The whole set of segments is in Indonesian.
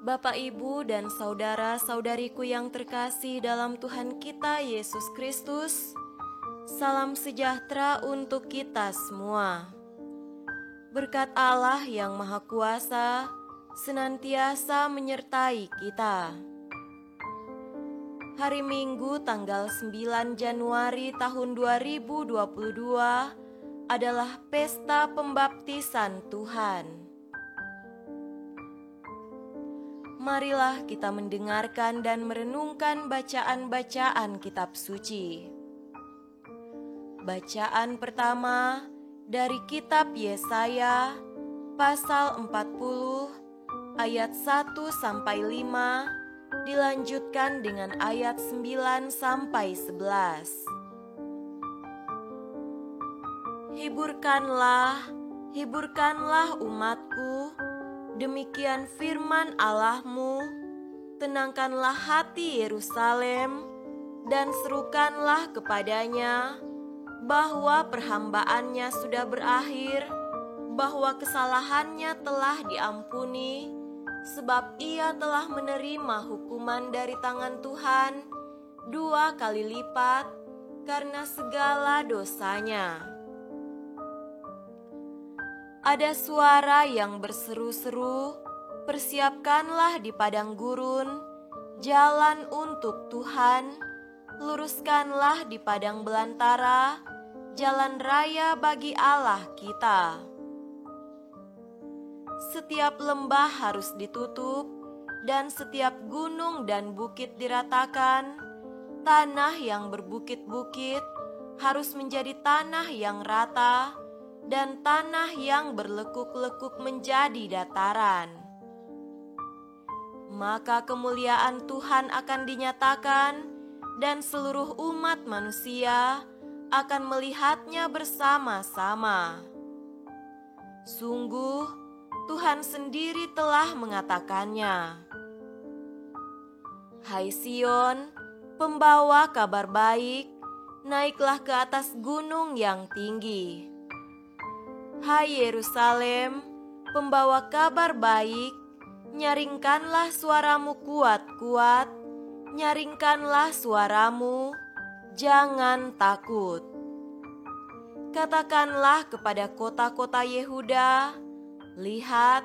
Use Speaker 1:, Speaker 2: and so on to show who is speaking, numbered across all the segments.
Speaker 1: Bapak, Ibu, dan saudara-saudariku yang terkasih dalam Tuhan kita Yesus Kristus, salam sejahtera untuk kita semua. Berkat Allah yang Maha Kuasa senantiasa menyertai kita. Hari Minggu tanggal 9 Januari tahun 2022 adalah Pesta Pembaptisan Tuhan. Marilah kita mendengarkan dan merenungkan bacaan-bacaan kitab suci. Bacaan pertama dari kitab Yesaya pasal 40 ayat 1-5 dilanjutkan dengan ayat 9-11. Hiburkanlah umatku, demikian firman Allahmu, tenangkanlah hati Yerusalem dan serukanlah kepadanya bahwa perhambaannya sudah berakhir, bahwa kesalahannya telah diampuni, sebab ia telah menerima hukuman dari tangan Tuhan 2 kali lipat karena segala dosanya. Ada suara yang berseru-seru, persiapkanlah di padang gurun, jalan untuk Tuhan, luruskanlah di padang belantara, jalan raya bagi Allah kita. Setiap lembah harus ditutup, dan setiap gunung dan bukit diratakan, tanah yang berbukit-bukit harus menjadi tanah yang rata, dan tanah yang berlekuk-lekuk menjadi dataran. Maka kemuliaan Tuhan akan dinyatakan, dan seluruh umat manusia akan melihatnya bersama-sama. Sungguh, Tuhan sendiri telah mengatakannya. Hai Sion, pembawa kabar baik, naiklah ke atas gunung yang tinggi. Hai Yerusalem, pembawa kabar baik, nyaringkanlah suaramu kuat-kuat, nyaringkanlah suaramu, jangan takut. Katakanlah kepada kota-kota Yehuda, lihat,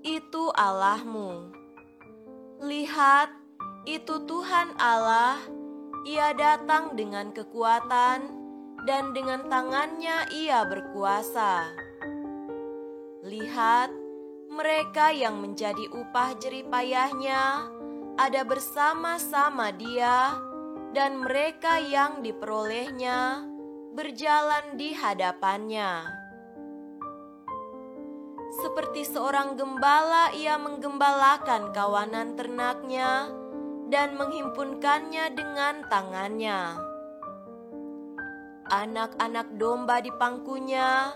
Speaker 1: itu Allahmu. Lihat, itu Tuhan Allah, Ia datang dengan kekuatan, dan dengan tangannya Ia berkuasa. Lihat, mereka yang menjadi upah jerih payahnya ada bersama-sama Dia, dan mereka yang diperolehnya berjalan di hadapannya. Seperti seorang gembala, Ia menggembalakan kawanan ternaknya dan menghimpunkannya dengan tangannya. Anak-anak domba di pangkunya,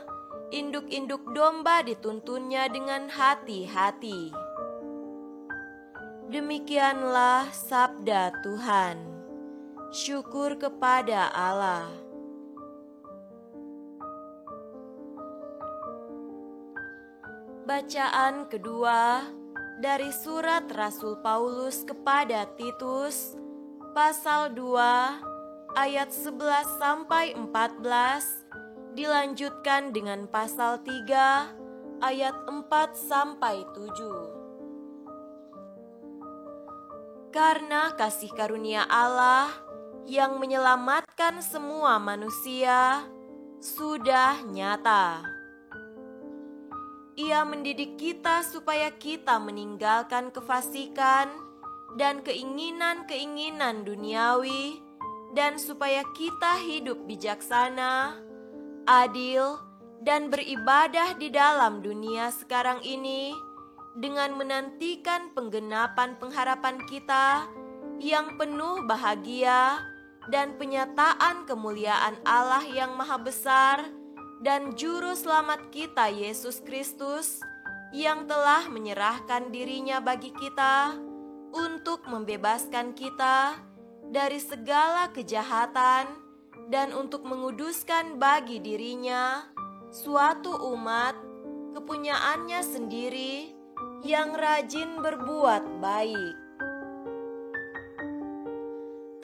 Speaker 1: induk-induk domba dituntunnya dengan hati-hati. Demikianlah sabda Tuhan. Syukur kepada Allah. Bacaan kedua dari surat Rasul Paulus kepada Titus, pasal 2 ayat 11-14, dilanjutkan dengan pasal 3 ayat 4-7. Karena kasih karunia Allah yang menyelamatkan semua manusia sudah nyata. Ia mendidik kita supaya kita meninggalkan kefasikan dan keinginan-keinginan duniawi, dan supaya kita hidup bijaksana, adil, dan beribadah di dalam dunia sekarang ini dengan menantikan penggenapan pengharapan kita yang penuh bahagia dan penyataan kemuliaan Allah yang Maha Besar dan Juru Selamat kita Yesus Kristus yang telah menyerahkan dirinya bagi kita untuk membebaskan kita dari segala kejahatan dan untuk menguduskan bagi dirinya suatu umat kepunyaannya sendiri yang rajin berbuat baik.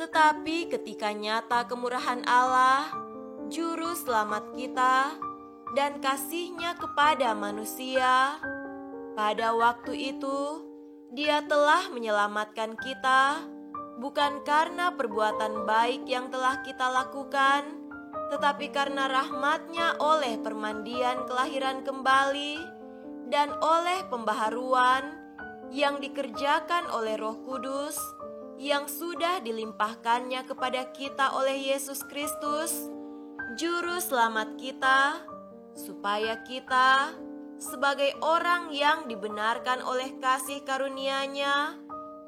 Speaker 1: Tetapi ketika nyata kemurahan Allah, Juru Selamat kita, dan kasih-Nya kepada manusia, pada waktu itu Dia telah menyelamatkan kita, bukan karena perbuatan baik yang telah kita lakukan, tetapi karena rahmat-Nya oleh permandian kelahiran kembali dan oleh pembaharuan yang dikerjakan oleh Roh Kudus yang sudah dilimpahkannya kepada kita oleh Yesus Kristus, Juru Selamat kita, supaya kita sebagai orang yang dibenarkan oleh kasih karunia-Nya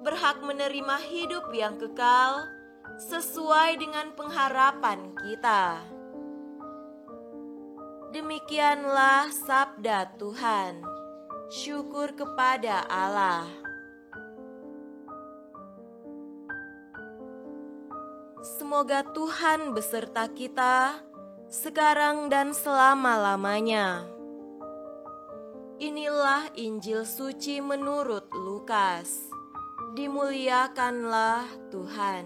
Speaker 1: berhak menerima hidup yang kekal sesuai dengan pengharapan kita. Demikianlah sabda Tuhan. Syukur kepada Allah. Semoga Tuhan beserta kita sekarang dan selama-lamanya. Inilah Injil suci menurut Lukas. Dimuliakanlah Tuhan.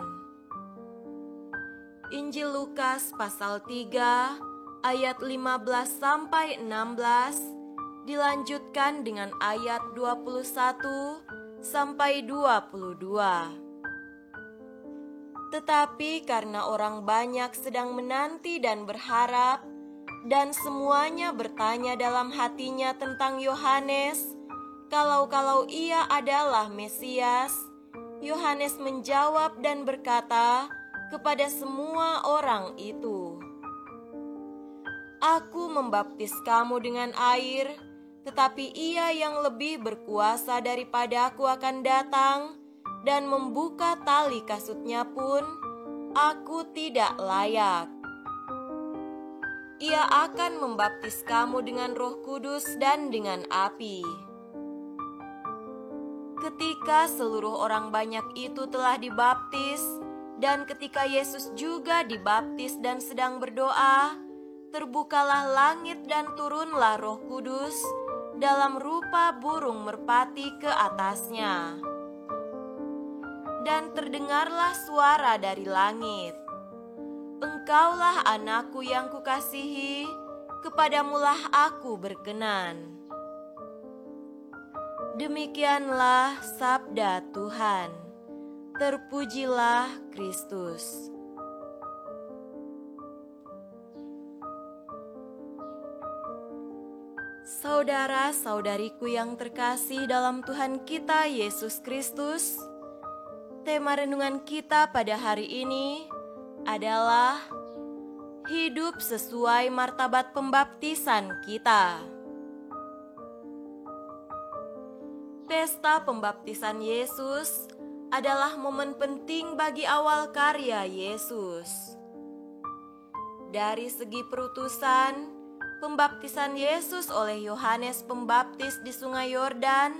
Speaker 1: Injil Lukas pasal 3 ayat 15 sampai 16 dilanjutkan dengan ayat 21 sampai 22. Tetapi karena orang banyak sedang menanti dan berharap, dan semuanya bertanya dalam hatinya tentang Yohanes, kalau ia adalah Mesias, Yohanes menjawab dan berkata kepada semua orang itu, "Aku membaptis kamu dengan air, tetapi Ia yang lebih berkuasa daripadaku akan datang, dan membuka tali kasutnya pun aku tidak layak. Ia akan membaptis kamu dengan Roh Kudus dan dengan api." Ketika seluruh orang banyak itu telah dibaptis, dan ketika Yesus juga dibaptis dan sedang berdoa, terbukalah langit dan turunlah Roh Kudus dalam rupa burung merpati ke atasnya. Dan terdengarlah suara dari langit, "Engkaulah anakku yang kukasihi, kepadamulah aku berkenan." Demikianlah sabda Tuhan. Terpujilah Kristus. Saudara-saudariku yang terkasih dalam Tuhan kita Yesus Kristus, tema renungan kita pada hari ini adalah hidup sesuai martabat pembaptisan kita. Pesta pembaptisan Yesus adalah momen penting bagi awal karya Yesus. Dari segi perutusan, pembaptisan Yesus oleh Yohanes Pembaptis di Sungai Yordan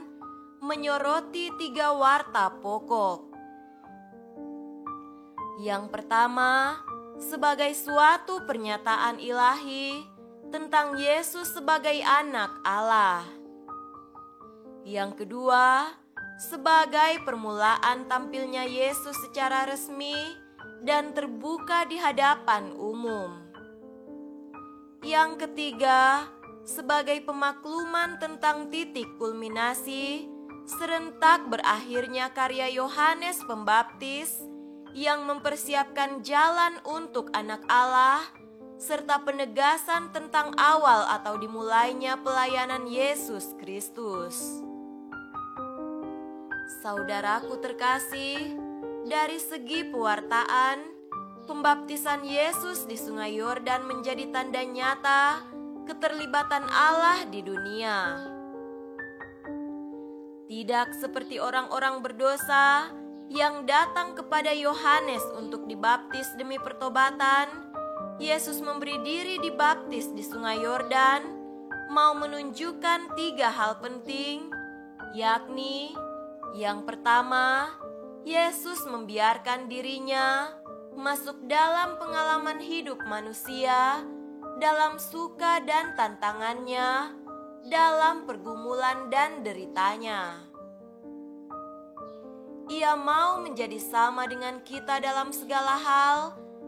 Speaker 1: menyoroti 3 warta pokok. Yang pertama, sebagai suatu pernyataan ilahi tentang Yesus sebagai anak Allah. Yang kedua, sebagai permulaan tampilnya Yesus secara resmi dan terbuka di hadapan umum. Yang ketiga, sebagai pemakluman tentang titik kulminasi serentak berakhirnya karya Yohanes Pembaptis yang mempersiapkan jalan untuk anak Allah, serta penegasan tentang awal atau dimulainya pelayanan Yesus Kristus. Saudaraku terkasih, dari segi pewartaan, pembaptisan Yesus di Sungai Yordan menjadi tanda nyata keterlibatan Allah di dunia. Tidak seperti orang-orang berdosa yang datang kepada Yohanes untuk dibaptis demi pertobatan, Yesus memberi diri dibaptis di Sungai Yordan, mau menunjukkan 3 hal penting, yakni yang pertama, Yesus membiarkan dirinya masuk dalam pengalaman hidup manusia, dalam suka dan tantangannya, dalam pergumulan dan deritanya. Ia mau menjadi sama dengan kita dalam segala hal,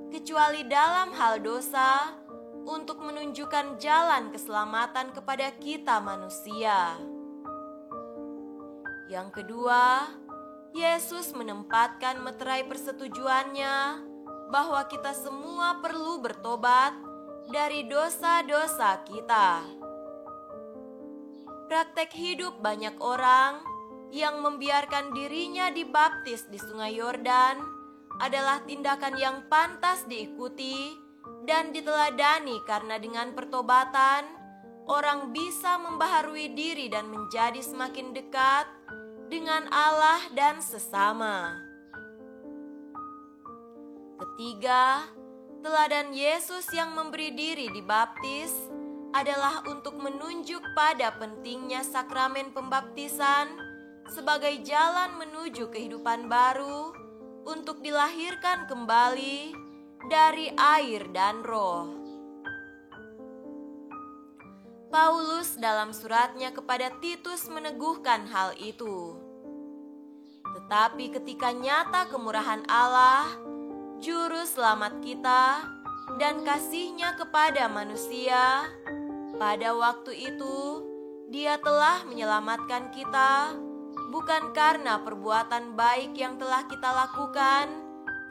Speaker 1: kecuali dalam hal dosa, untuk menunjukkan jalan keselamatan kepada kita manusia. Yang kedua, Yesus menempatkan meterai persetujuannya bahwa kita semua perlu bertobat dari dosa-dosa kita. Praktek hidup banyak orang yang membiarkan dirinya dibaptis di Sungai Yordan adalah tindakan yang pantas diikuti dan diteladani, karena dengan pertobatan orang bisa membaharui diri dan menjadi semakin dekat dengan Allah dan sesama. Ketiga, teladan Yesus yang memberi diri dibaptis adalah untuk menunjuk pada pentingnya sakramen pembaptisan sebagai jalan menuju kehidupan baru untuk dilahirkan kembali dari air dan roh. Paulus dalam suratnya kepada Titus meneguhkan hal itu. Tetapi ketika nyata kemurahan Allah, Juru Selamat kita, dan kasih-Nya kepada manusia, pada waktu itu Dia telah menyelamatkan kita, bukan karena perbuatan baik yang telah kita lakukan,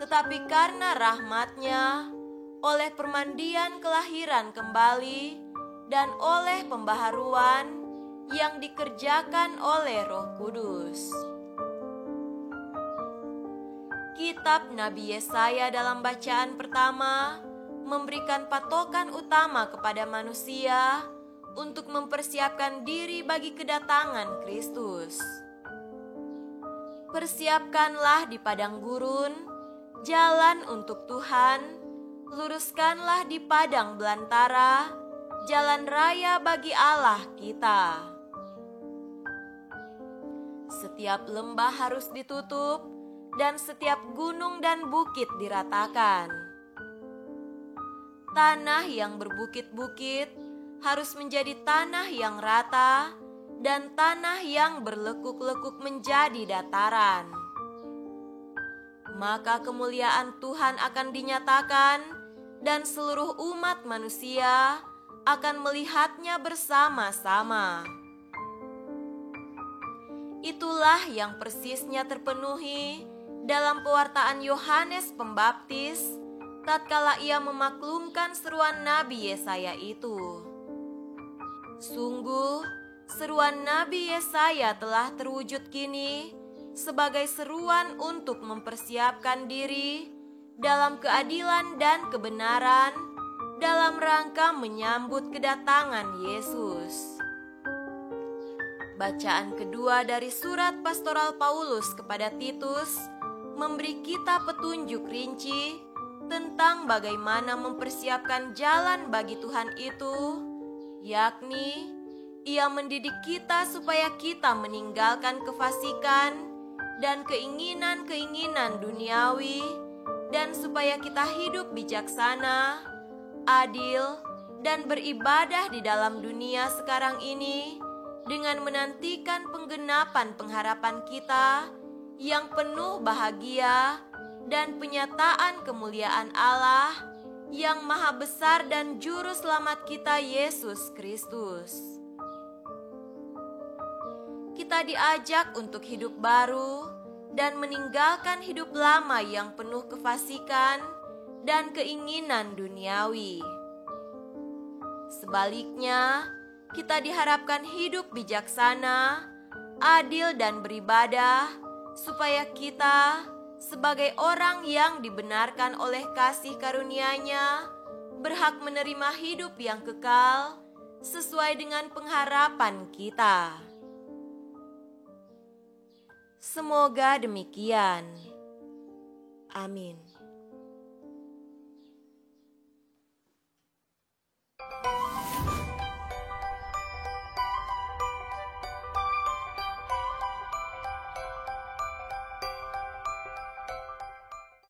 Speaker 1: tetapi karena rahmat-Nya, oleh permandian kelahiran kembali, dan oleh pembaharuan yang dikerjakan oleh Roh Kudus. Kitab Nabi Yesaya dalam bacaan pertama memberikan patokan utama kepada manusia untuk mempersiapkan diri bagi kedatangan Kristus. Persiapkanlah di padang gurun jalan untuk Tuhan, luruskanlah di padang belantara jalan raya bagi Allah kita. Setiap lembah harus ditutup dan setiap gunung dan bukit diratakan. Tanah yang berbukit-bukit harus menjadi tanah yang rata, dan tanah yang berlekuk-lekuk menjadi dataran. Maka kemuliaan Tuhan akan dinyatakan, dan seluruh umat manusia akan melihatnya bersama-sama. Itulah yang persisnya terpenuhi dalam pewartaan Yohanes Pembaptis tatkala ia memaklumkan seruan Nabi Yesaya itu. Sungguh, seruan Nabi Yesaya telah terwujud kini sebagai seruan untuk mempersiapkan diri dalam keadilan dan kebenaran dalam rangka menyambut kedatangan Yesus. Bacaan kedua dari surat pastoral Paulus kepada Titus memberi kita petunjuk rinci tentang bagaimana mempersiapkan jalan bagi Tuhan itu, yakni Ia mendidik kita supaya kita meninggalkan kefasikan dan keinginan-keinginan duniawi, dan supaya kita hidup bijaksana, adil, dan beribadah di dalam dunia sekarang ini dengan menantikan penggenapan pengharapan kita yang penuh bahagia dan penyataan kemuliaan Allah yang maha besar dan juru selamat kita Yesus Kristus. Kita diajak untuk hidup baru dan meninggalkan hidup lama yang penuh kefasikan dan keinginan duniawi. Sebaliknya, kita diharapkan hidup bijaksana, adil, dan beribadah, supaya kita sebagai orang yang dibenarkan oleh kasih karunia-Nya berhak menerima hidup yang kekal sesuai dengan pengharapan kita. Semoga demikian. Amin.